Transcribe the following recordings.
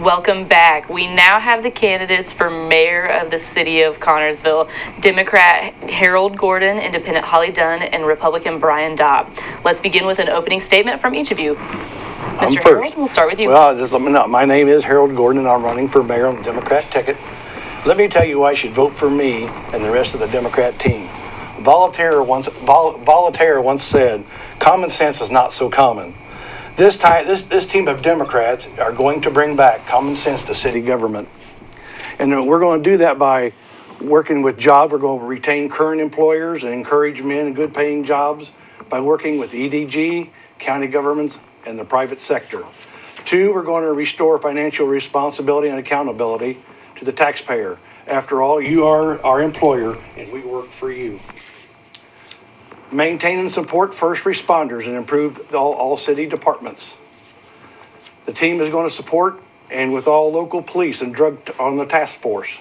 Welcome back. We now have the candidates for mayor of the city of Connersville: Democrat Harold Gordon, Independent Holly Dunn, and Republican Brian Dobb. Let's begin with an opening statement from each of you. Mr. Harold, we'll start with you. Well, just let me know. My name is Harold Gordon, and I'm running for mayor on the Democrat ticket. Let me tell you why you should vote for me and the rest of the Democrat team. Voltaire once said, "Common sense is not so common." This team of Democrats are going to bring back common sense to city government. And we're going to do that by working with jobs. We're going to retain current employers and encourage men in good paying jobs by working with EDG, county governments, and the private sector. 2, we're going to restore financial responsibility and accountability to the taxpayer. After all, you are our employer and we work for you. Maintain and support first responders and improve all city departments. The team is going to support and with all local police and drug on the task force.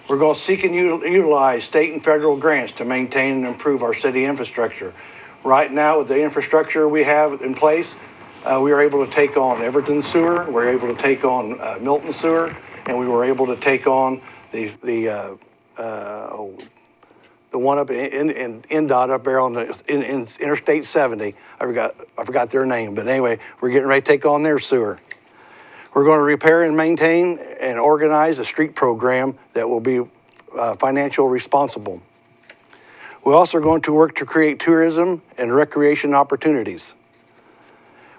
We're going to seek and utilize state and federal grants to maintain and improve our city infrastructure. Right now, with the infrastructure we have in place, we are able to take on Everton Sewer, we're able to take on Milton Sewer, and we were able to take on the one up in Indot up there on in Interstate 70. I forgot their name, but anyway, we're getting ready to take on their sewer. We're going to repair and maintain and organize a street program that will be financially responsible. We're also going to work to create tourism and recreation opportunities.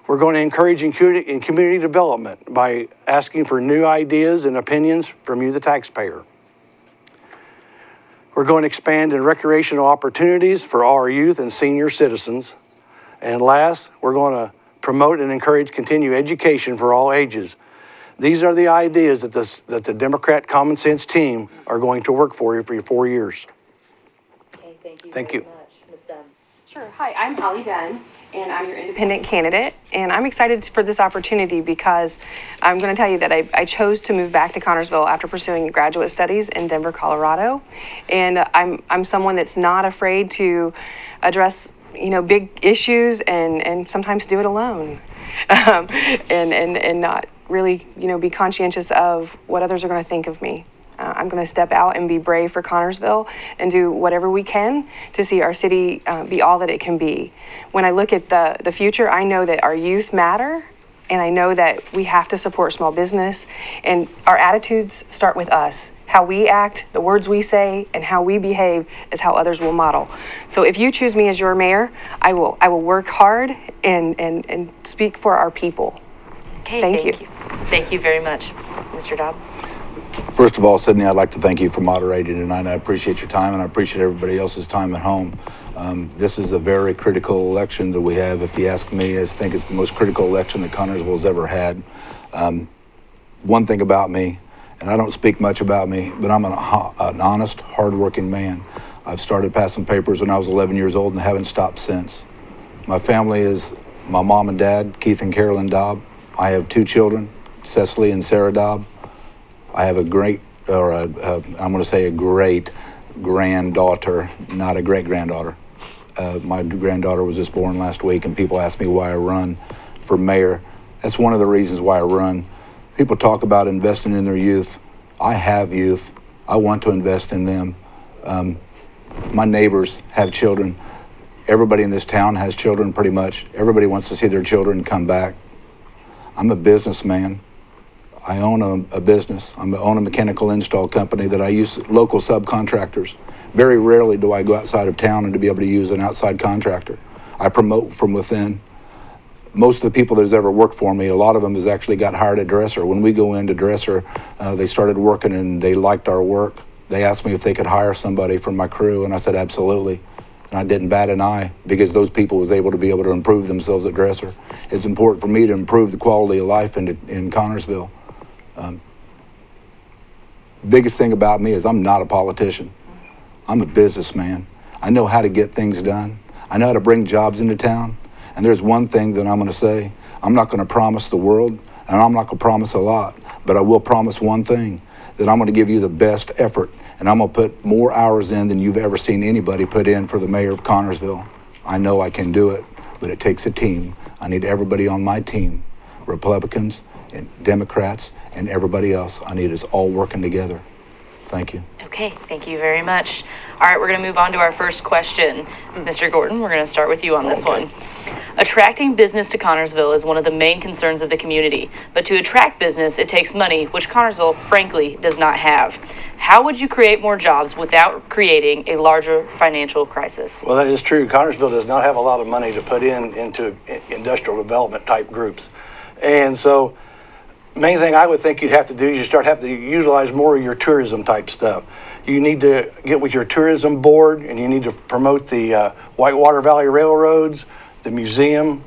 We're going to encourage in community development by asking for new ideas and opinions from you, the taxpayer. We're going to expand in recreational opportunities for our youth and senior citizens. And last, we're going to promote and encourage continued education for all ages. These are the ideas that the Democrat Common Sense team are going to work for you for your 4 years. Okay, thank you Thank very you. much. Ms. Dunn. Sure. Hi, I'm Holly Dunn, and I'm your independent candidate. And I'm excited for this opportunity because I'm going to tell you that I chose to move back to Connersville after pursuing graduate studies in Denver, Colorado. And I'm someone that's not afraid to address, big issues and sometimes do it alone, and not really, be conscientious of what others are going to think of me. I'm going to step out and be brave for Connersville and do whatever we can to see our city be all that it can be. When I look at the future, I know that our youth matter, and I know that we have to support small business, and our attitudes start with us. How we act, the words we say, and how we behave is how others will model. So if you choose me as your mayor, I will work hard and speak for our people. Okay, Thank you. Thank you very much. Mr. Dobb. First of all, Sydney, I'd like to thank you for moderating tonight. I appreciate your time, and I appreciate everybody else's time at home. This is a very critical election that we have. If you ask me, I think it's the most critical election that Connersville's ever had. One thing about me, and I don't speak much about me, but I'm an honest, hardworking man. I've started passing papers when I was 11 years old and haven't stopped since. My family is my mom and dad, Keith and Carolyn Dobb. I have 2 children, Cecily and Sarah Dobb. I have I'm going to say a great granddaughter, not a great granddaughter. My granddaughter was just born last week, and people ask me why I run for mayor. That's one of the reasons why I run. People talk about investing in their youth. I have youth. I want to invest in them. My neighbors have children. Everybody in this town has children, pretty much. Everybody wants to see their children come back. I'm a businessman. I own a business. I own a mechanical install company that I use local subcontractors. Very rarely do I go outside of town and to be able to use an outside contractor. I promote from within. Most of the people that has ever worked for me, a lot of them has actually got hired at Dresser. When we go into Dresser, they started working and they liked our work. They asked me if they could hire somebody from my crew, and I said absolutely. And I didn't bat an eye because those people was able to improve themselves at Dresser. It's important for me to improve the quality of life in Connersville. Biggest thing about me is I'm not a politician. I'm a businessman. I know how to get things done. I know how to bring jobs into town. And there's one thing that I'm going to say. I'm not going to promise the world, and I'm not going to promise a lot, but I will promise one thing, that I'm going to give you the best effort, and I'm going to put more hours in than you've ever seen anybody put in for the mayor of Connersville. I know I can do it, but it takes a team. I need everybody on my team, Republicans, and Democrats and everybody else. I need us all working together. Thank you. Okay, thank you very much. All right, we're going to move on to our first question. Mr. Gordon, we're going to start with you on this one. Attracting business to Connersville is one of the main concerns of the community, but to attract business, it takes money, which Connersville, frankly, does not have. How would you create more jobs without creating a larger financial crisis? Well, that is true. Connersville does not have a lot of money to put into industrial development type groups. And so, main thing I would think you'd have to do is you have to utilize more of your tourism type stuff. You need to get with your tourism board, and you need to promote the Whitewater Valley Railroads, the museum,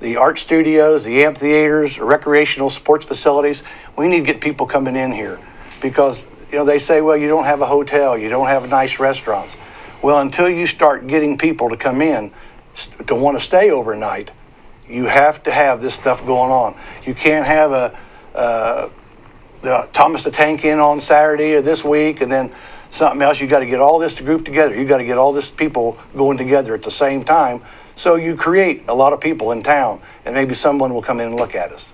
the art studios, the amphitheaters, recreational sports facilities. We need to get people coming in here because they say, well, you don't have a hotel, you don't have nice restaurants. Well, until you start getting people to come in to want to stay overnight, you have to have this stuff going on. You can't have the Thomas the Tank Inn on Saturday or this week and then something else. You got to get all this group together. You got to get all this people going together at the same time. So you create a lot of people in town, and maybe someone will come in and look at us.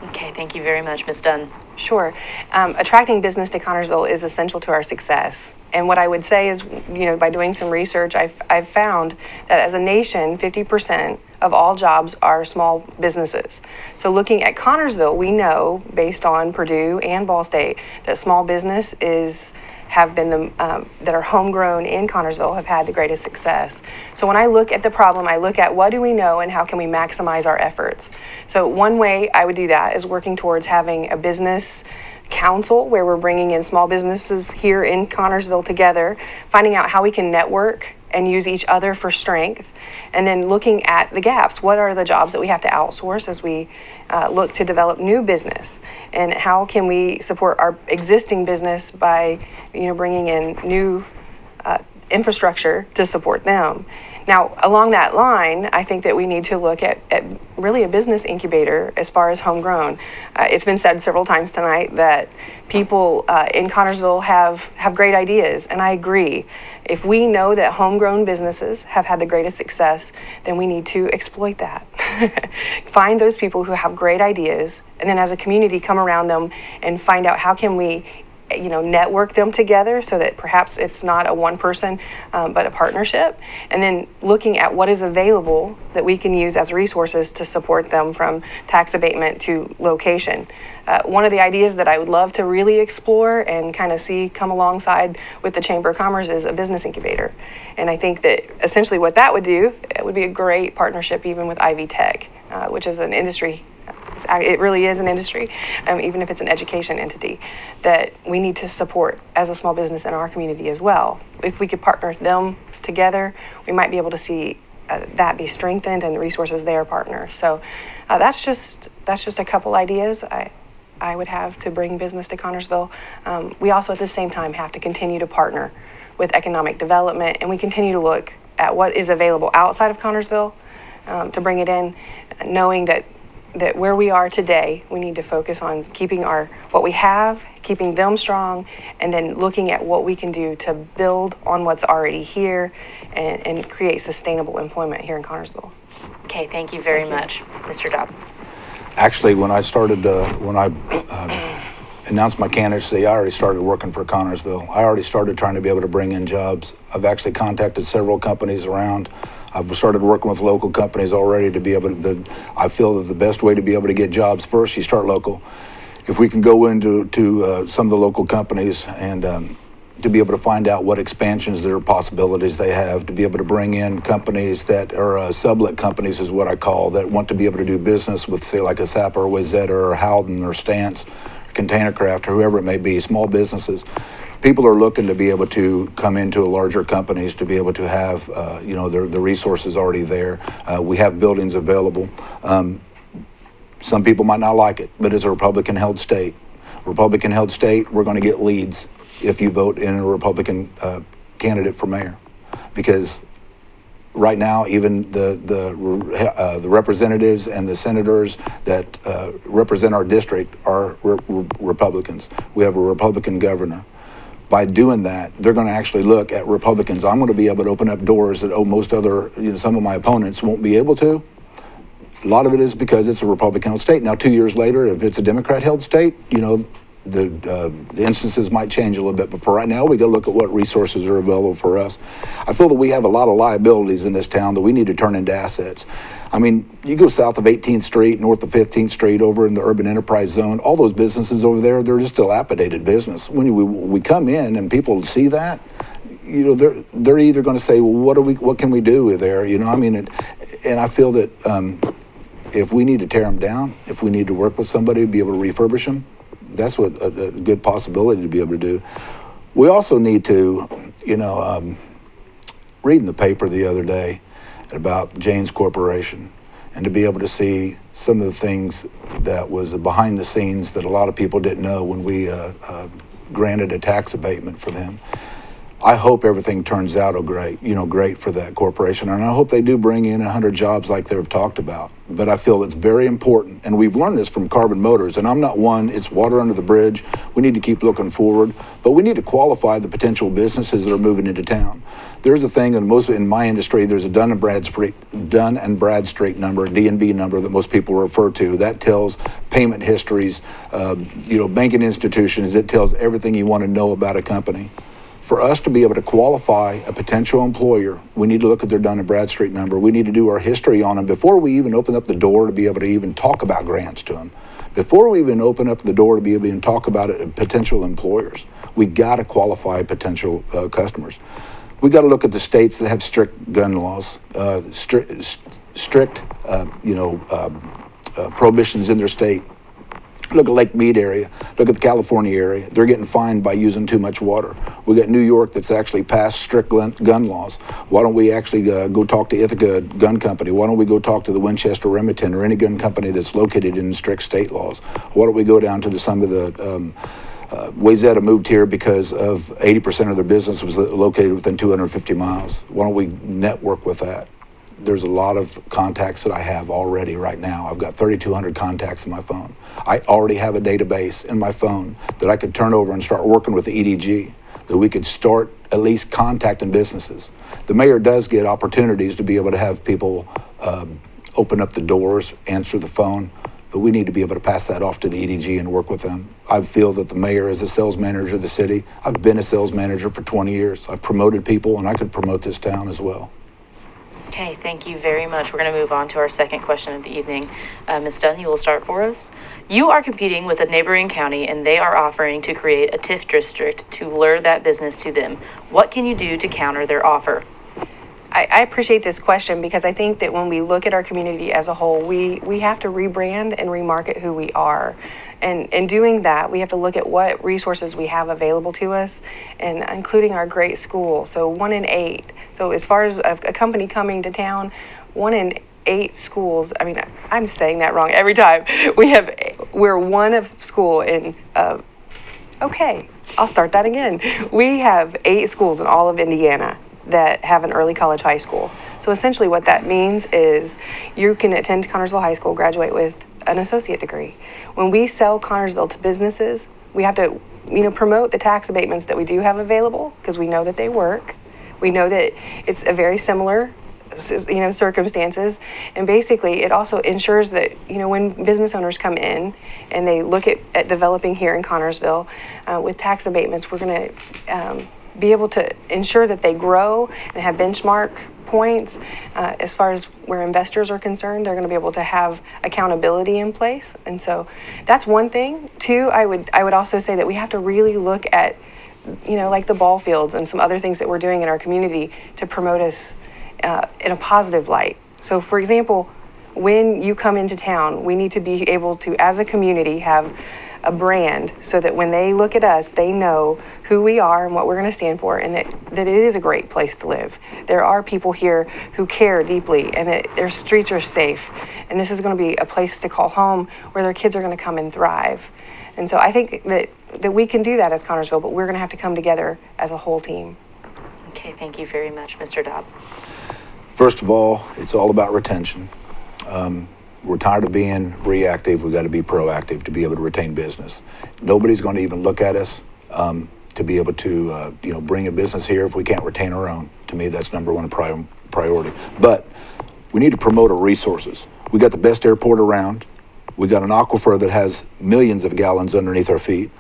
Okay, thank you very much, Ms. Dunn. Sure. Attracting business to Connersville is essential to our success. And what I would say is, by doing some research, I've found that as a nation, 50% of all jobs are small businesses. So looking at Connersville, we know, based on Purdue and Ball State, that small business that are homegrown in Connersville have had the greatest success. So when I look at the problem, I look at what do we know and how can we maximize our efforts. So one way I would do that is working towards having a business council where we're bringing in small businesses here in Connersville together, finding out how we can network and use each other for strength, and then looking at the gaps. What are the jobs that we have to outsource as we look to develop new business, and how can we support our existing business by bringing in new infrastructure to support them. Now, along that line, I think that we need to look at really a business incubator as far as homegrown. It's been said several times tonight that people in Connersville have great ideas, and I agree. If we know that homegrown businesses have had the greatest success, then we need to exploit that. Find those people who have great ideas, and then as a community come around them and find out how can we network them together so that perhaps it's not a one person, but a partnership. And then looking at what is available that we can use as resources to support them, from tax abatement to location. One of the ideas that I would love to really explore and kind of see come alongside with the Chamber of Commerce is a business incubator. And I think that essentially what that would do, it would be a great partnership even with Ivy Tech, which is an industry. It really is an industry, even if it's an education entity, that we need to support as a small business in our community as well. If we could partner them together, we might be able to see that be strengthened and the resources there partner. So that's just a couple ideas I would have to bring business to Connersville. We also at the same time have to continue to partner with economic development, and we continue to look at what is available outside of Connersville to bring it in, knowing that where we are today, we need to focus on keeping what we have, keeping them strong, and then looking at what we can do to build on what's already here and create sustainable employment here in Connersville. Okay, thank you very much, Mr. Dobb. Actually, when I announced my candidacy, I already started working for Connersville. I already started trying to be able to bring in jobs. I've actually contacted several companies around. I've started working with local companies already to be able to, I feel that the best way to be able to get jobs, first you start local. If we can go into some of the local companies and to be able to find out what expansions there are possibilities they have, to be able to bring in companies that are sublet companies is what I call, that want to be able to do business with, say, like a Sapa or Wayzata or Howden or Stance, or Container Craft, or whoever it may be, small businesses. People are looking to be able to come into larger companies to be able to have, the resources already there. We have buildings available. Some people might not like it, but it's a Republican-held state. Republican-held state, we're going to get leads if you vote in a Republican candidate for mayor, because right now, even the representatives and the senators that represent our district are Republicans. We have a Republican governor. By doing that, they're going to actually look at Republicans. I'm going to be able to open up doors that most other, some of my opponents won't be able to. A lot of it is because it's a Republican-held state. Now, 2 years later, if it's a Democrat-held state, the instances might change a little bit. But for right now, we got to look at what resources are available for us. I feel that we have a lot of liabilities in this town that we need to turn into assets. I mean, you go south of 18th Street, north of 15th Street, over in the urban enterprise zone, all those businesses over there, they're just dilapidated business. When we come in and people see that, they're either going to say, well, what can we do there? And I feel that if we need to tear them down, if we need to work with somebody to be able to refurbish them, that's what a good possibility to be able to do. We also need to, reading the paper the other day about Jane's Corporation, and to be able to see some of the things that was behind the scenes that a lot of people didn't know when we granted a tax abatement for them. I hope everything turns out great for that corporation, and I hope they do bring in 100 jobs like they've talked about. But I feel it's very important, and we've learned this from Carbon Motors, and I'm not one, it's water under the bridge. We need to keep looking forward, but we need to qualify the potential businesses that are moving into town. There's a thing, in my industry, there's a Dun and Bradstreet number, a D&B number that most people refer to. That tells payment histories, banking institutions. It tells everything you want to know about a company. For us to be able to qualify a potential employer, we need to look at their Dun & Bradstreet number. We need to do our history on them before we even open up the door to be able to even talk about grants to them. Before we even open up the door to be able to even talk about it, potential employers, we got to qualify potential customers. We got to look at the states that have strict gun laws, strict prohibitions in their state. Look at Lake Mead area, look at the California area. They're getting fined by using too much water. We got New York that's actually passed strict gun laws. Why don't we actually go talk to Ithaca Gun Company? Why don't we go talk to the Winchester Remington or any gun company that's located in strict state laws? Why don't we go down to some of the Wayzata moved here because of 80% of their business was located within 250 miles. Why don't we network with that? There's a lot of contacts that I have already right now. I've got 3,200 contacts in my phone. I already have a database in my phone that I could turn over and start working with the EDG, that we could start at least contacting businesses. The mayor does get opportunities to be able to have people open up the doors, answer the phone, but we need to be able to pass that off to the EDG and work with them. I feel that the mayor is a sales manager of the city. I've been a sales manager for 20 years. I've promoted people, and I could promote this town as well. Okay, thank you very much. We're going to move on to our second question of the evening. Ms. Dunn, you will start for us. You are competing with a neighboring county, and they are offering to create a TIF district to lure that business to them. What can you do to counter their offer? I appreciate this question because I think that when we look at our community as a whole, we have to rebrand and remarket who we are. And in doing that, we have to look at what resources we have available to us, and including our great school. So 1 in 8. So as far as a company coming to town, 1 in 8 schools, I'm saying that wrong every time. We're one of school in, okay, I'll start that again. We have 8 schools in all of Indiana that have an early college high school. So essentially what that means is you can attend Connersville High School, graduate with an associate degree. When we sell Connersville to businesses, we have to promote the tax abatements that we do have available because we know that they work. We know that it's a very similar circumstances, and basically it also ensures that when business owners come in and they look at developing here in Connersville with tax abatements, we're going to be able to ensure that they grow and have benchmark points. As far as where investors are concerned, they're going to be able to have accountability in place, and so that's one thing. 2, I would also say that we have to really look at like the ball fields and some other things that we're doing in our community to promote us in a positive light. So for example, when you come into town, we need to be able to, as a community, have a brand so that when they look at us, they know who we are and what we're going to stand for, and that it is a great place to live. There are people here who care deeply, and that their streets are safe, and this is going to be a place to call home where their kids are going to come and thrive. And so I think that we can do that as Connersville, but we're going to have to come together as a whole team. Okay, thank you very much, Mr. Dobb. First of all, it's all about retention. We're tired of being reactive. We've got to be proactive to be able to retain business. Nobody's going to even look at us to be able to bring a business here if we can't retain our own. To me, that's number one priority. But we need to promote our resources. We got the best airport around. We got an aquifer that has millions of gallons underneath our feet.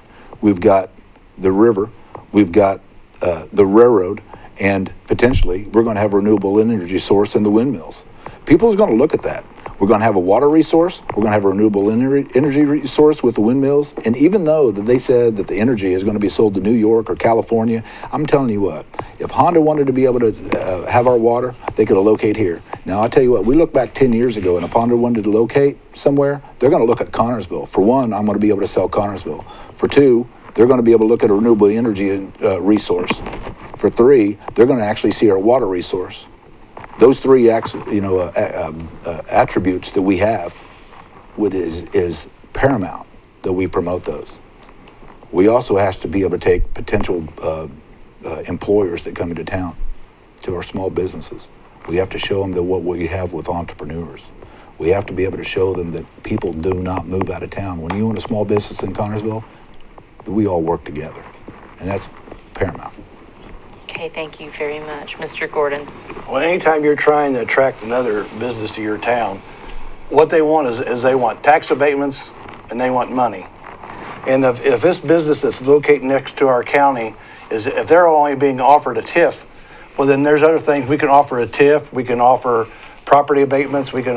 We've got the river. We've got the railroad, and potentially we're going to have a renewable energy source in the windmills. People are going to look at that. We're going to have a water resource. We're going to have a renewable energy resource with the windmills. And even though that they said that the energy is going to be sold to New York or California, I'm telling you what, if Honda wanted to be able to have our water, they could locate here. Now, I'll tell you what, we look back 10 years ago, and if Honda wanted to locate somewhere, they're going to look at Connersville. For one, I'm going to be able to sell Connersville. For two, they're going to be able to look at a renewable energy resource. For three, they're going to actually see our water resource. Those three attributes that we have is paramount that we promote those. We also have to be able to take potential employers that come into town to our small businesses. We have to show them that what we have with entrepreneurs. We have to be able to show them that people do not move out of town. When you own a small business in Connersville, we all work together, and that's paramount. Okay, thank you very much. Mr. Gordon. Well, anytime you're trying to attract another business to your town, what they want is they want tax abatements and they want money. And if this business that's located next to our county if they're only being offered a TIF, well, then there's other things. We can offer a TIF, we can offer property abatements, we can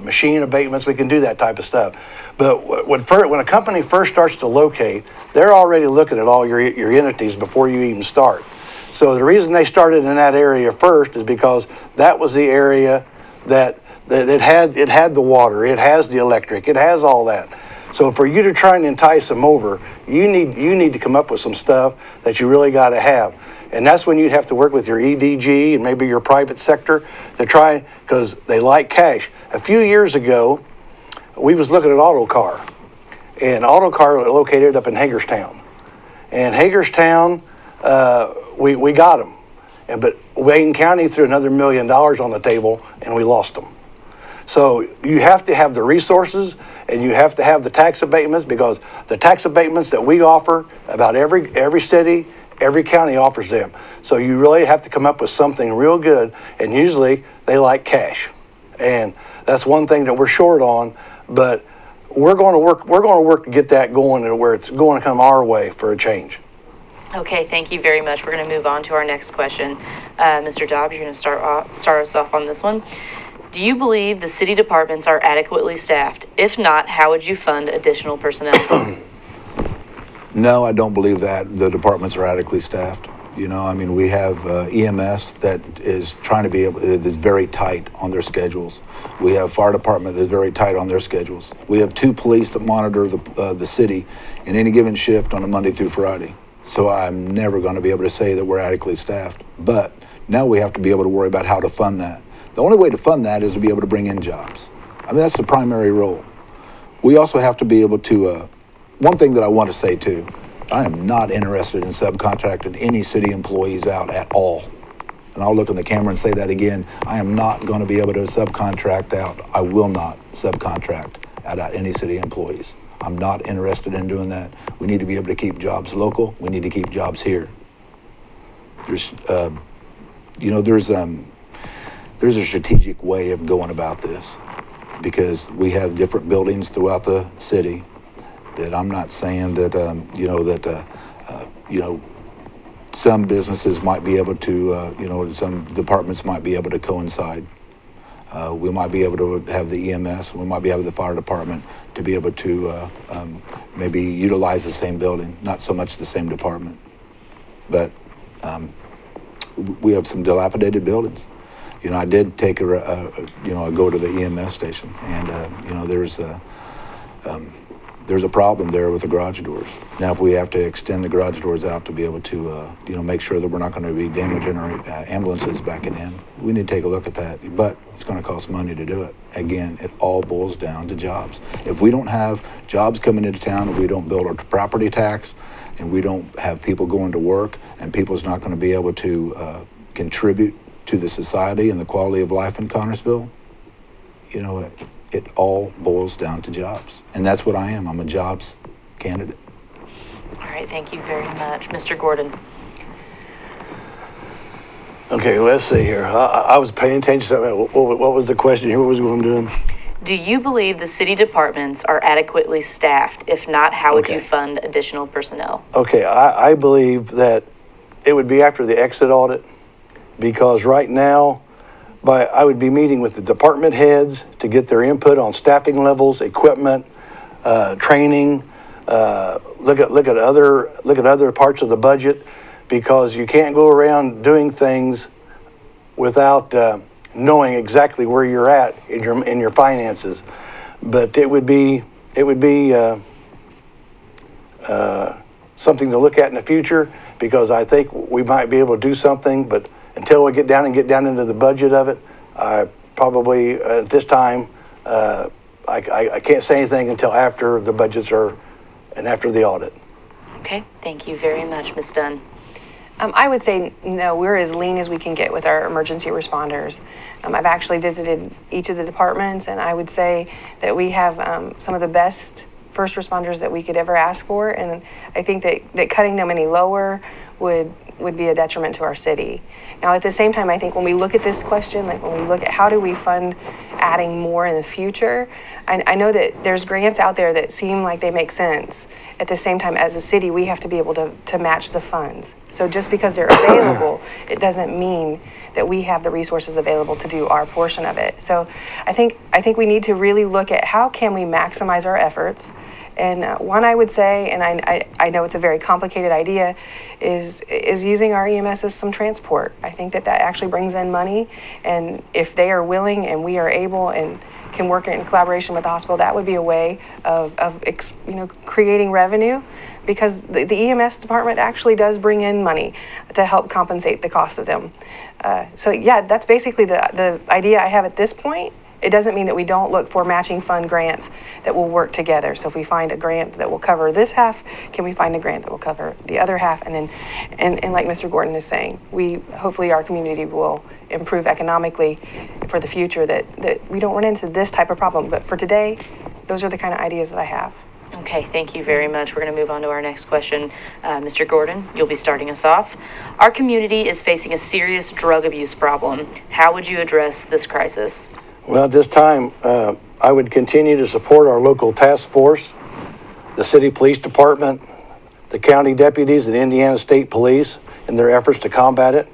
machine abatements, we can do that type of stuff. But when a company first starts to locate, they're already looking at all your entities before you even start. So the reason they started in that area first is because that was the area that it had the water, it has the electric, it has all that. So for you to try and entice them over, you need to come up with some stuff that you really got to have. And that's when you'd have to work with your EDG and maybe your private sector to try, because they like cash. A few years ago, we was looking at Autocar, and Autocar located up in Hagerstown. And Hagerstown, we got them. But Wayne County threw another $1 million on the table, and we lost them. So you have to have the resources, and you have to have the tax abatements, because the tax abatements that we offer, about every city, every county offers them. So you really have to come up with something real good, and usually they like cash. And that's one thing that we're short on, but we're going to work to get that going to where it's going to come our way for a change. Okay, thank you very much. We're going to move on to our next question. Mr. Dobbs, you're going to start us off on this one. Do you believe the city departments are adequately staffed? If not, how would you fund additional personnel? No, I don't believe that the departments are adequately staffed. You know, I mean, we have EMS that is trying to be able, is very tight on their schedules. We have fire department that's very tight on their schedules. We have 2 police that monitor the city in any given shift on a Monday through Friday. So I'm never going to be able to say that we're adequately staffed. But now we have to be able to worry about how to fund that. The only way to fund that is to be able to bring in jobs. I mean, that's the primary role. We also have to be able to, one thing that I want to say too, I am not interested in subcontracting any city employees out at all. And I'll look in the camera and say that again. I am not going to be able to subcontract out. I will not subcontract out any city employees. I'm not interested in doing that. We need to be able to keep jobs local. We need to keep jobs here. There's a strategic way of going about this, because we have different buildings throughout the city that I'm not saying that, some businesses might be able to, some departments might be able to coincide. We might be able to have the EMS, we might be able to have the fire department to be able to maybe utilize the same building, not so much the same department. But we have some dilapidated buildings. You know, I did take go to the EMS station, and there's a problem there with the garage doors. Now, if we have to extend the garage doors out to be able to, make sure that we're not going to be damaging our ambulances backing in, we need to take a look at that. But it's going to cost money to do it. Again, it all boils down to jobs. If we don't have jobs coming into town, if we don't build our property tax, and we don't have people going to work, and people's not going to be able to contribute to the society and the quality of life in Connersville, it all boils down to jobs. And that's what I am. I'm a jobs candidate. All right, thank you very much. Mr. Gordon. Okay, let's see here. I was paying attention to something. What was the question here? What was I'm doing? Do you believe the city departments are adequately staffed? If not, how would you Okay. fund additional personnel? Okay, I believe that it would be after the exit audit, because right now, I would be meeting with the department heads to get their input on staffing levels, equipment, training, look at other parts of the budget, because you can't go around doing things without knowing exactly where you're at in your finances. But it would be something to look at in the future, because I think we might be able to do something, but until we get down into the budget of it, I probably at this time I can't say anything until after the budgets are and after the audit. Okay, thank you very much, Ms. Dunn. I would say, no, we're as lean as we can get with our emergency responders. I've actually visited each of the departments, and I would say that we have some of the best first responders that we could ever ask for, and I think that cutting them any lower would be a detriment to our city. Now, at the same time, I think when we look at this question, like when we look at how do we fund adding more in the future, I know that there's grants out there that seem like they make sense. At the same time, as a city, we have to be able to match the funds. So just because they're available, it doesn't mean that we have the resources available to do our portion of it. So I think we need to really look at how can we maximize our efforts. And one I would say, and I know it's a very complicated idea, is using our EMS as some transport. I think that actually brings in money, and if they are willing and we are able and can work in collaboration with the hospital, that would be a way of creating revenue, because the EMS department actually does bring in money to help compensate the cost of them. So yeah, that's basically the idea I have at this point. It doesn't mean that we don't look for matching fund grants that will work together. So if we find a grant that will cover this half, can we find a grant that will cover the other half? And then, and like Mr. Gordon is saying, hopefully our community will improve economically for the future, that we don't run into this type of problem. But for today, those are the kind of ideas that I have. Okay, thank you very much. We're going to move on to our next question. Mr. Gordon, you'll be starting us off. Our community is facing a serious drug abuse problem. How would you address this crisis? Well, at this time, I would continue to support our local task force, the city police department, the county deputies, and Indiana State Police in their efforts to combat it.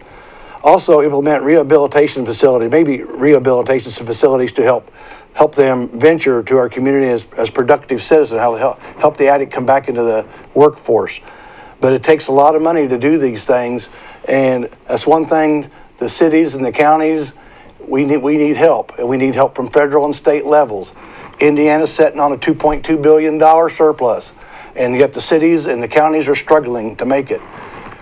Also implement rehabilitation facilities, maybe rehabilitation facilities to help them venture to our community as productive citizens, help the addict come back into the workforce. But it takes a lot of money to do these things, and that's one thing the cities and the counties, we need help, and we need help from federal and state levels. Indiana's sitting on a $2.2 billion surplus, and yet the cities and the counties are struggling to make it.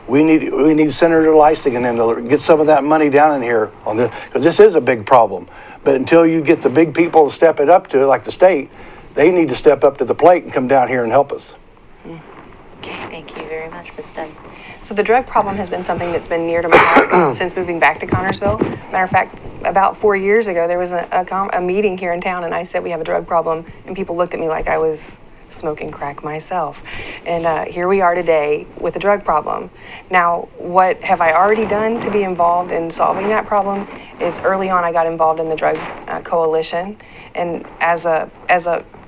We need Senator Leising and them to get some of that money down in here on this, because this is a big problem. But until you get the big people to step it up to it, like the state, they need to step up to the plate and come down here and help us. Okay, thank you very much, Ms. Dunn. So the drug problem has been something that's been near to my heart since moving back to Connersville. Matter of fact, about 4 years ago, there was a meeting here in town, and I said we have a drug problem, and people looked at me like I was smoking crack myself. And here we are today with a drug problem. Now, what have I already done to be involved in solving that problem is early on I got involved in the drug coalition, and as a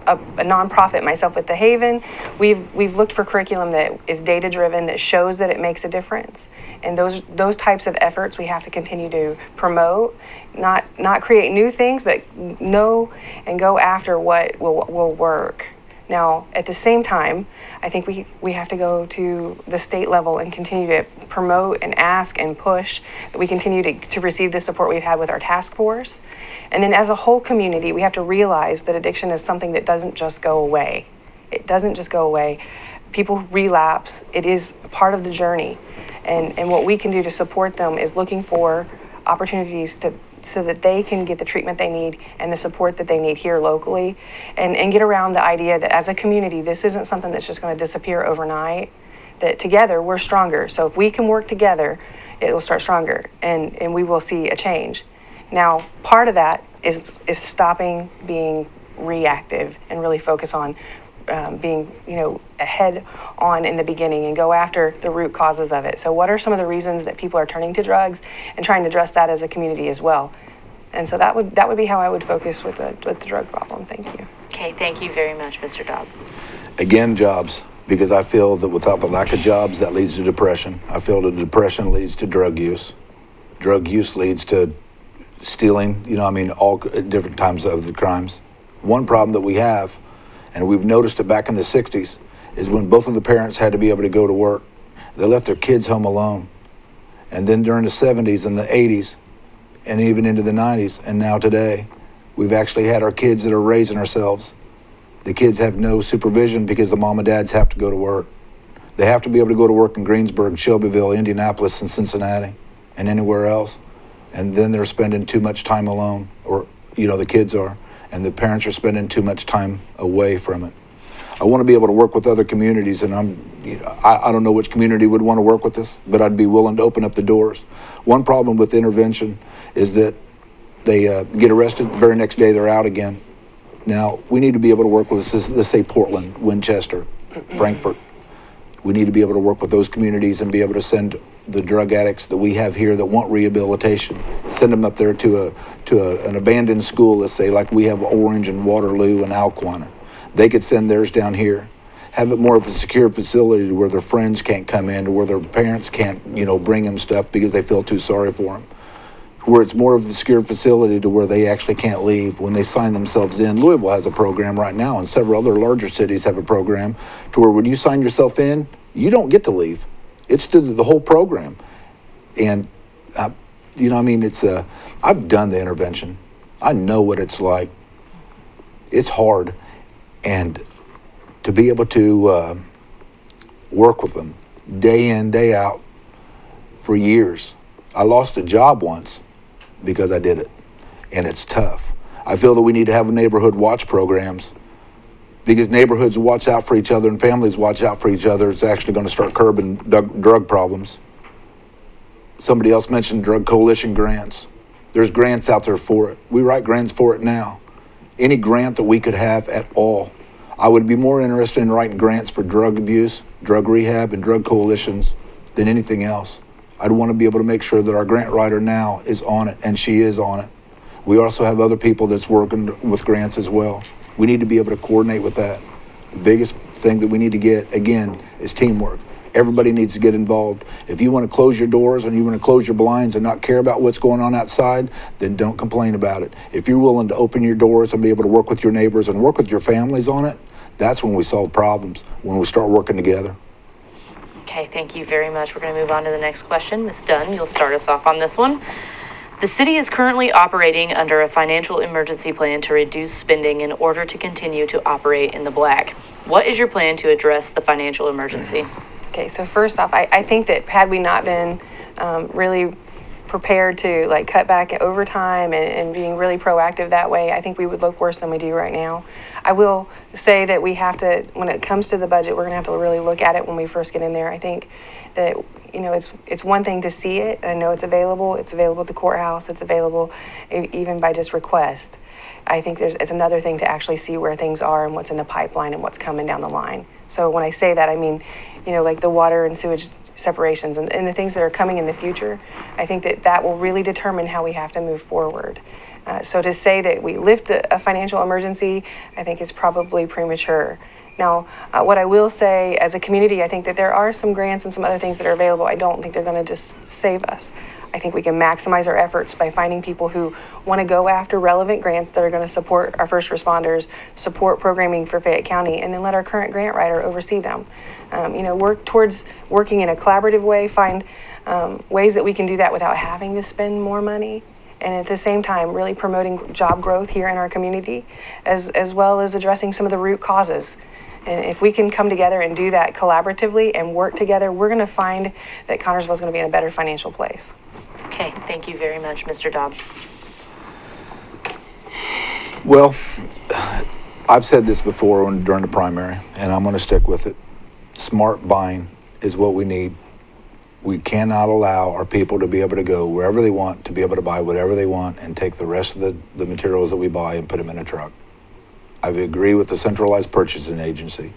nonprofit myself with the Haven, we've looked for curriculum that is data driven, that shows that it makes a difference. And those types of efforts we have to continue to promote, not create new things, but know and go after what will work. Now, at the same time, I think we have to go to the state level and continue to promote and ask and push that we continue to receive the support we've had with our task force. And then as a whole community, we have to realize that addiction is something that doesn't just go away. It doesn't just go away. People relapse. It is part of the journey. And what we can do to support them is looking for opportunities so that they can get the treatment they need and the support that they need here locally, and get around the idea that as a community, this isn't something that's just going to disappear overnight, that together we're stronger. So if we can work together, it will start stronger, and we will see a change. Now, part of that is stopping being reactive and really focus on being, ahead on in the beginning and go after the root causes of it. So what are some of the reasons that people are turning to drugs, and trying to address that as a community as well? And so that would be how I would focus with the drug problem. Thank you. Okay, thank you very much, Mr. Dobb. Again, jobs, because I feel that without the lack of jobs, that leads to depression. I feel that depression leads to drug use. Drug use leads to stealing, all different types of the crimes. One problem that we have, and we've noticed it back in the 60s, is when both of the parents had to be able to go to work, they left their kids home alone. And then during the 70s and the 80s, and even into the 90s, and now today, we've actually had our kids that are raising ourselves. The kids have no supervision because the mom and dads have to go to work. They have to be able to go to work in Greensburg, Shelbyville, Indianapolis, and Cincinnati, and anywhere else. And then they're spending too much time alone, or, the kids are, and the parents are spending too much time away from it. I want to be able to work with other communities, and I don't know which community would want to work with us, but I'd be willing to open up the doors. One problem with intervention is that they get arrested, the very next day they're out again. Now, we need to be able to work with, let's say Portland, Winchester, Frankfort. We need to be able to work with those communities and be able to send the drug addicts that we have here that want rehabilitation, send them up there to an abandoned school, let's say, like we have Orange and Waterloo and Alquina. They could send theirs down here, have it more of a secure facility to where their friends can't come in, to where their parents can't, bring them stuff because they feel too sorry for them. Where it's more of a secure facility to where they actually can't leave when they sign themselves in. Louisville has a program right now, and several other larger cities have a program to where when you sign yourself in, you don't get to leave. It's through the whole program. And, I've done the intervention. I know what it's like. It's hard. And to be able to work with them day in, day out for years. I lost a job once because I did it, and it's tough. I feel that we need to have neighborhood watch programs because neighborhoods watch out for each other and families watch out for each other. It's actually going to start curbing drug problems. Somebody else mentioned drug coalition grants. There's grants out there for it. We write grants for it now. Any grant that we could have at all. I would be more interested in writing grants for drug abuse, drug rehab, and drug coalitions than anything else. I'd want to be able to make sure that our grant writer now is on it, and she is on it. We also have other people that's working with grants as well. We need to be able to coordinate with that. The biggest thing that we need to get, again, is teamwork. Everybody needs to get involved. If you want to close your doors and you want to close your blinds and not care about what's going on outside, then don't complain about it. If you're willing to open your doors and be able to work with your neighbors and work with your families on it, that's when we solve problems, when we start working together. Okay, thank you very much. We're going to move on to the next question. Ms. Dunn, you'll start us off on this one. The city is currently operating under a financial emergency plan to reduce spending in order to continue to operate in the black. What is your plan to address the financial emergency? Okay, so first off, I think that had we not been really prepared to cut back at overtime and being really proactive that way, I think we would look worse than we do right now. I will say that we have to, when it comes to the budget, we're going to have to really look at it when we first get in there. I think that, it's one thing to see it. I know it's available. It's available at the courthouse. It's available even by just request. I think it's another thing to actually see where things are and what's in the pipeline and what's coming down the line. So when I say that, I mean, like the water and sewage separations and the things that are coming in the future. I think that will really determine how we have to move forward. So to say that we lift a financial emergency, I think is probably premature. Now, what I will say as a community, I think that there are some grants and some other things that are available. I don't think they're going to just save us. I think we can maximize our efforts by finding people who want to go after relevant grants that are going to support our first responders, support programming for Fayette County, and then let our current grant writer oversee them. Work towards working in a collaborative way, find ways that we can do that without having to spend more money, and at the same time really promoting job growth here in our community, as well as addressing some of the root causes. And if we can come together and do that collaboratively and work together, we're going to find that Connersville is going to be in a better financial place. Okay, thank you very much, Mr. Dobb. Well, I've said this before during the primary, and I'm going to stick with it. Smart buying is what we need. We cannot allow our people to be able to go wherever they want, to be able to buy whatever they want and take the rest of the materials that we buy and put them in a truck. I agree with the centralized purchasing agency.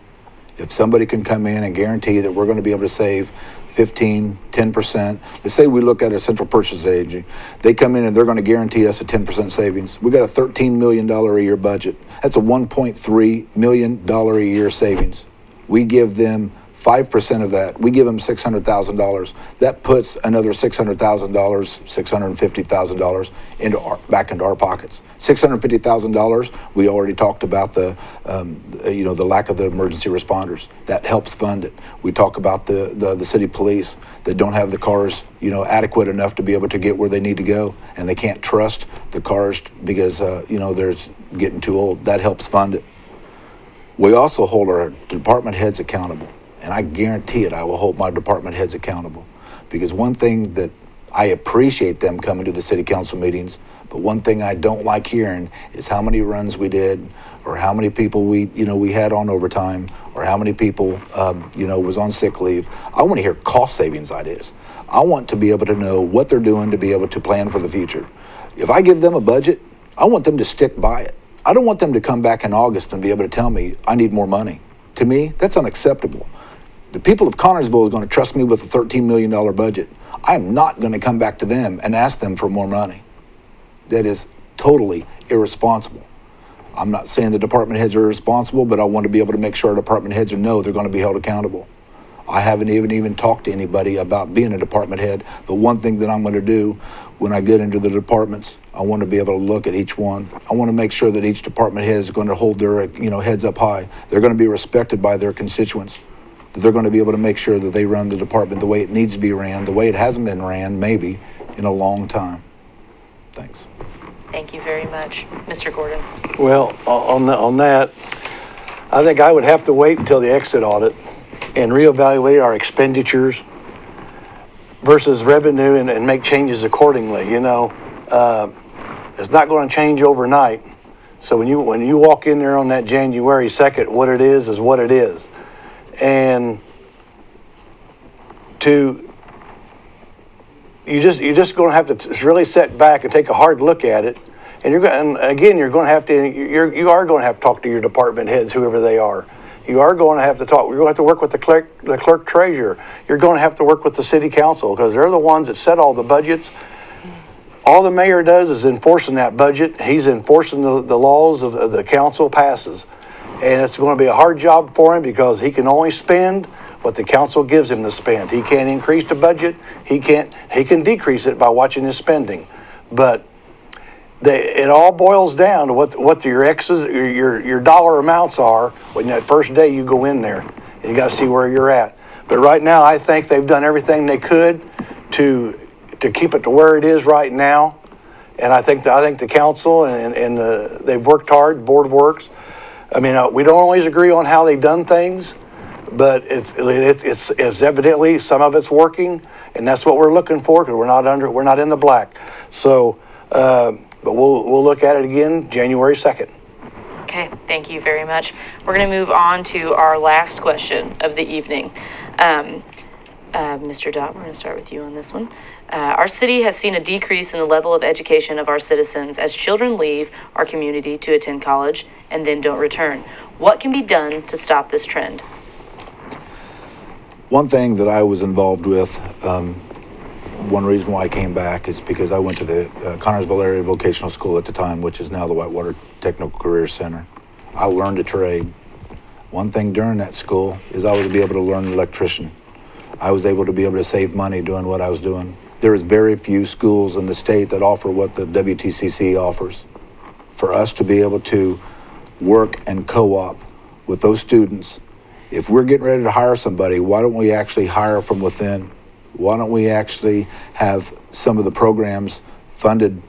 If somebody can come in and guarantee that we're going to be able to save 15, 10%, let's say we look at a central purchase agency, they come in and they're going to guarantee us a 10% savings. We got a $13 million a year budget. That's a $1.3 million a year savings. We give them 5% of that. We give them $600,000. That puts another $600,000, $650,000 back into our pockets. $650,000. We already talked about the lack of the emergency responders. That helps fund it. We talk about the city police that don't have the cars, adequate enough to be able to get where they need to go, and they can't trust the cars because they're getting too old. That helps fund it. We also hold our department heads accountable. And I guarantee it, I will hold my department heads accountable. Because one thing that I appreciate them coming to the city council meetings, but one thing I don't like hearing is how many runs we did, or how many people we had on overtime, or how many people, was on sick leave. I want to hear cost savings ideas. I want to be able to know what they're doing to be able to plan for the future. If I give them a budget, I want them to stick by it. I don't want them to come back in August and be able to tell me I need more money. To me, that's unacceptable. The people of Connersville are going to trust me with a $13 million budget. I'm not going to come back to them and ask them for more money. That is totally irresponsible. I'm not saying the department heads are irresponsible, but I want to be able to make sure our department heads know they're going to be held accountable. I haven't even talked to anybody about being a department head, but one thing that I'm going to do when I get into the departments, I want to be able to look at each one. I want to make sure that each department head is going to hold their heads up high. They're going to be respected by their constituents. They're going to be able to make sure that they run the department the way it needs to be ran, the way it hasn't been ran, maybe, in a long time. Thanks. Thank you very much. Mr. Gordon. Well, on that, I think I would have to wait until the exit audit and reevaluate our expenditures versus revenue and make changes accordingly. It's not going to change overnight. So when you walk in there on that January 2nd, what it is what it is. And you're just going to have to really sit back and take a hard look at it. And you are going to have to talk to your department heads, whoever they are. You are going to have to talk. You're going to have to work with the clerk treasurer. You're going to have to work with the city council because they're the ones that set all the budgets. All the mayor does is enforcing that budget. He's enforcing the laws of the council passes. And it's going to be a hard job for him because he can only spend what the council gives him to spend. He can't increase the budget. He can decrease it by watching his spending. But it all boils down to what your your dollar amounts are when that first day you go in there. And you got to see where you're at. But right now, I think they've done everything they could to keep it to where it is right now. And I think the council and they've worked hard. Board works. I mean, we don't always agree on how they've done things, but it's evidently some of it's working, and that's what we're looking for because we're not in the black. So, but we'll look at it again January 2nd. Okay, thank you very much. We're going to move on to our last question of the evening. Mr. Dott, we're going to start with you on this one. Our city has seen a decrease in the level of education of our citizens as children leave our community to attend college and then don't return. What can be done to stop this trend? One thing that I was involved with, one reason why I came back is because I went to the Connersville Area Vocational School at the time, which is now the Whitewater Technical Career Center. I learned a trade. One thing during that school is I was able to learn an electrician. I was able to be able to save money doing what I was doing. There is very few schools in the state that offer what the WTCC offers. For us to be able to work and co-op with those students, if we're getting ready to hire somebody, why don't we actually hire from within? Why don't we actually have some of the programs funded,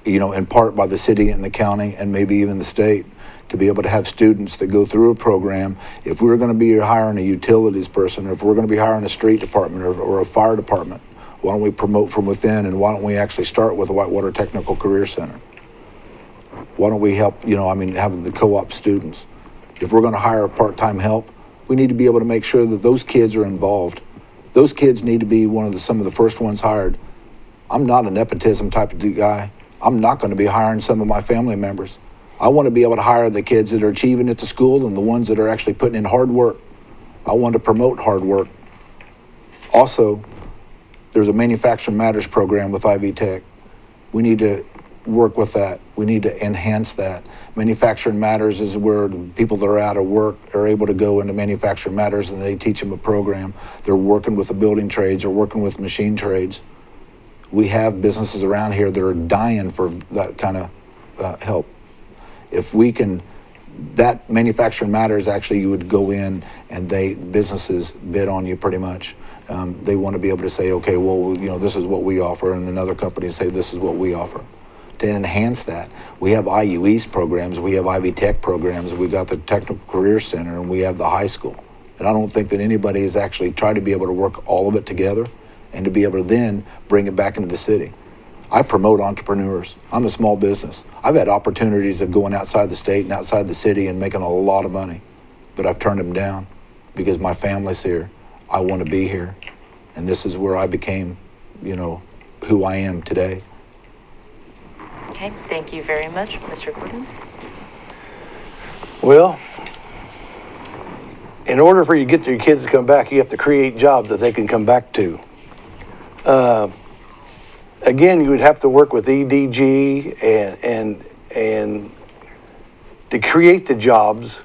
in part by the city and the county and maybe even the state, to be able to have students that go through a program. If we're going to be hiring a utilities person, or if we're going to be hiring a street department or a fire department, why don't we promote from within, and why don't we actually start with the Whitewater Technical Career Center? Why don't we help, have the co-op students? If we're going to hire part-time help, we need to be able to make sure that those kids are involved. Those kids need to be some of the first ones hired. I'm not a nepotism type of guy. I'm not going to be hiring some of my family members. I want to be able to hire the kids that are achieving at the school and the ones that are actually putting in hard work. I want to promote hard work. Also, there's a Manufacturing Matters program with Ivy Tech. We need to work with that. We need to enhance that. Manufacturing Matters is where the people that are out of work are able to go into Manufacturing Matters and they teach them a program. They're working with the building trades or working with machine trades. We have businesses around here that are dying for that kind of help. If we can, that Manufacturing Matters, actually you would go in and businesses bid on you pretty much. They want to be able to say, okay, well, you know, this is what we offer, and then other companies say this is what we offer. To enhance that, we have IU East programs, we have Ivy Tech programs, we got the Technical Career Center, and we have the high school. And I don't think that anybody has actually tried to be able to work all of it together and to be able to then bring it back into the city. I promote entrepreneurs. I'm a small business. I've had opportunities of going outside the state and outside the city and making a lot of money, but I've turned them down because my family's here. I want to be here. And this is where I became, you know, who I am today. Okay, thank you very much, Mr. Gordon. Well, in order for you to get your kids to come back, you have to create jobs that they can come back to. Again, you would have to work with EDG and to create the jobs,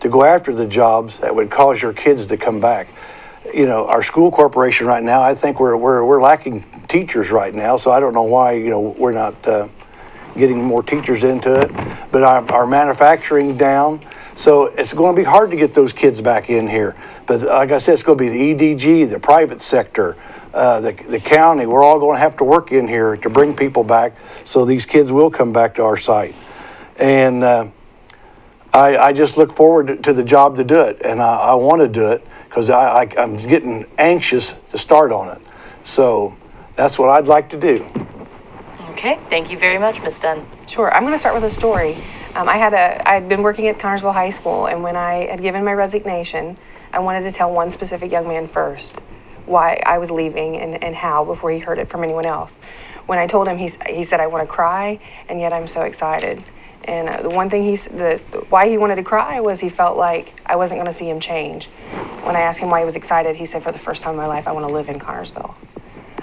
to go after the jobs that would cause your kids to come back. You know, our school corporation right now, I think we're lacking teachers right now, so I don't know why, you know, we're not getting more teachers into it. But our manufacturing down, so it's going to be hard to get those kids back in here. But like I said, it's going to be the EDG, the private sector, the county. We're all going to have to work in here to bring people back so these kids will come back to our site. And I just look forward to the job to do it, and I want to do it because I'm getting anxious to start on it. So that's what I'd like to do. Okay, thank you very much, Ms. Dunn. Sure. I'm going to start with a story. I'd been working at Connersville High School, and when I had given my resignation, I wanted to tell one specific young man first why I was leaving and how before he heard it from anyone else. When I told him, he said, "I want to cry, and yet I'm so excited." And the one thing why he wanted to cry was he felt like I wasn't going to see him change. When I asked him why he was excited, he said, "For the first time in my life, I want to live in Connersville."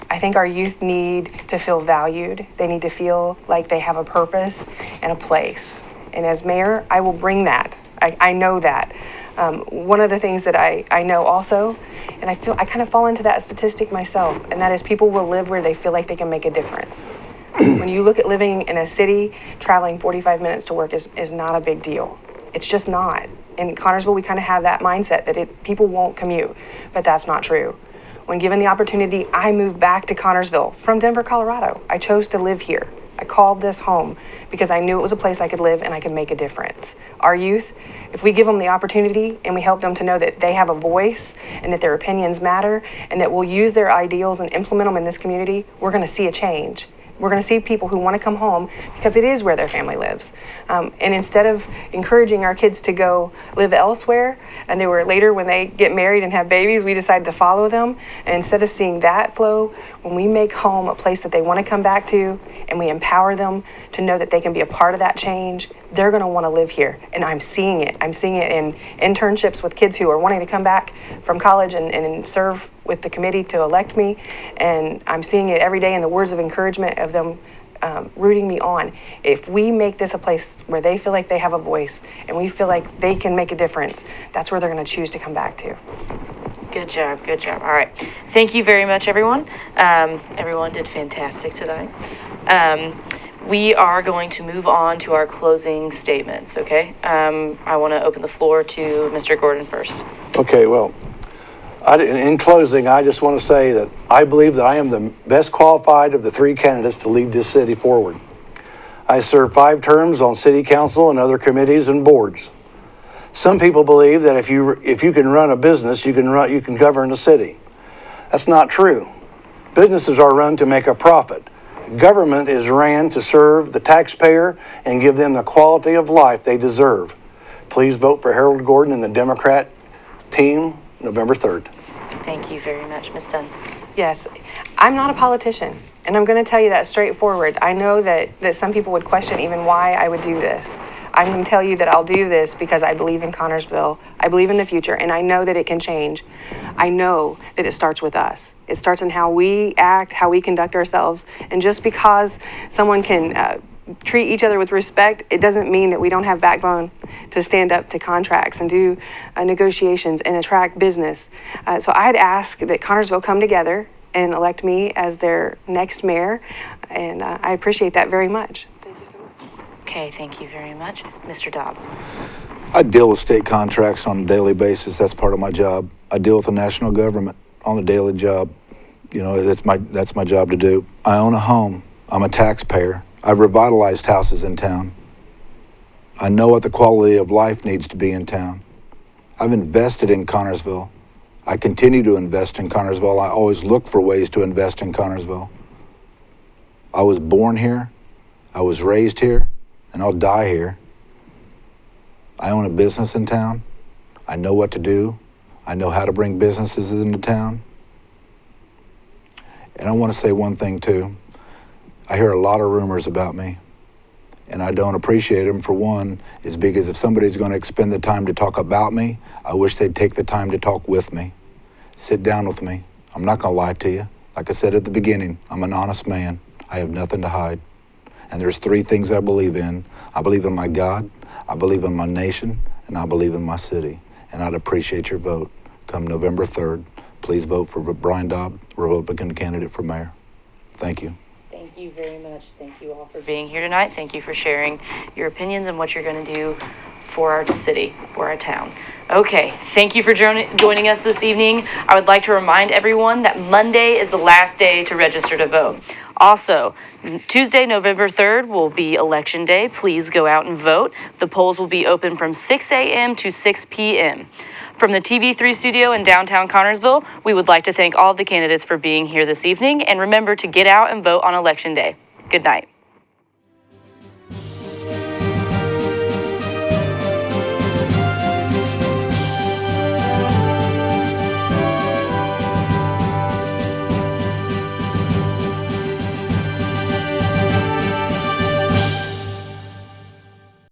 I think our youth need to feel valued. They need to feel like they have a purpose and a place. And as mayor, I will bring that. I know that. One of the things that I know also, and I kind of fall into that statistic myself, and that is people will live where they feel like they can make a difference. When you look at living in a city, traveling 45 minutes to work is not a big deal. It's just not. In Connersville, we kind of have that mindset that people won't commute, but that's not true. When given the opportunity, I moved back to Connersville from Denver, Colorado. I chose to live here. I called this home because I knew it was a place I could live and I could make a difference. Our youth, if we give them the opportunity and we help them to know that they have a voice and that their opinions matter and that we'll use their ideals and implement them in this community, we're going to see a change. We're going to see people who want to come home because it is where their family lives. And instead of encouraging our kids to go live elsewhere, and they were later when they get married and have babies, we decided to follow them. And instead of seeing that flow, when we make home a place that they want to come back to and we empower them to know that they can be a part of that change, they're going to want to live here. And I'm seeing it. I'm seeing it in internships with kids who are wanting to come back from college and serve with the committee to elect me. And I'm seeing it every day in the words of encouragement of them rooting me on. If we make this a place where they feel like they have a voice and we feel like they can make a difference, that's where they're going to choose to come back to. Good job, good job. All right. Thank you very much, everyone. Everyone did fantastic tonight. We are going to move on to our closing statements, okay? I want to open the floor to Mr. Gordon first. Okay, well, in closing, I just want to say that I believe that I am the best qualified of the three candidates to lead this city forward. I served 5 terms on city council and other committees and boards. Some people believe that if you can run a business, you can govern a city. That's not true. Businesses are run to make a profit. Government is ran to serve the taxpayer and give them the quality of life they deserve. Please vote for Harold Gordon and the Democrat team November 3rd. Thank you very much, Ms. Dunn. Yes, I'm not a politician, and I'm going to tell you that straightforward. I know that some people would question even why I would do this. I'm going to tell you that I'll do this because I believe in Connersville. I believe in the future, and I know that it can change. I know that it starts with us. It starts in how we act, how we conduct ourselves. And just because someone can treat each other with respect, it doesn't mean that we don't have backbone to stand up to contracts and do negotiations and attract business. So I'd ask that Connersville come together and elect me as their next mayor, and I appreciate that very much. Thank you so much. Okay, thank you very much. Mr. Dobb. I deal with state contracts on a daily basis. That's part of my job. I deal with the national government on a daily job. You know, that's my job to do. I own a home. I'm a taxpayer. I've revitalized houses in town. I know what the quality of life needs to be in town. I've invested in Connersville. I continue to invest in Connersville. I always look for ways to invest in Connersville. I was born here. I was raised here, and I'll die here. I own a business in town. I know what to do. I know how to bring businesses into town. And I want to say one thing too. I hear a lot of rumors about me, and I don't appreciate them. For one, is because if somebody's going to expend the time to talk about me, I wish they'd take the time to talk with me. Sit down with me. I'm not going to lie to you. Like I said at the beginning, I'm an honest man. I have nothing to hide. And there's three things I believe in. I believe in my God, I believe in my nation, and I believe in my city. And I'd appreciate your vote. Come November 3rd, please vote for Brian Dobb, Republican candidate for mayor. Thank you. Thank you very much. Thank you all for being here tonight. Thank you for sharing your opinions and what you're going to do for our city, for our town. Okay, thank you for joining us this evening. I would like to remind everyone that Monday is the last day to register to vote. Also, Tuesday, November 3rd will be Election Day. Please go out and vote. The polls will be open from 6 a.m. to 6 p.m. From the TV3 studio in downtown Connersville, we would like to thank all of the candidates for being here this evening, and remember to get out and vote on Election Day. Good night.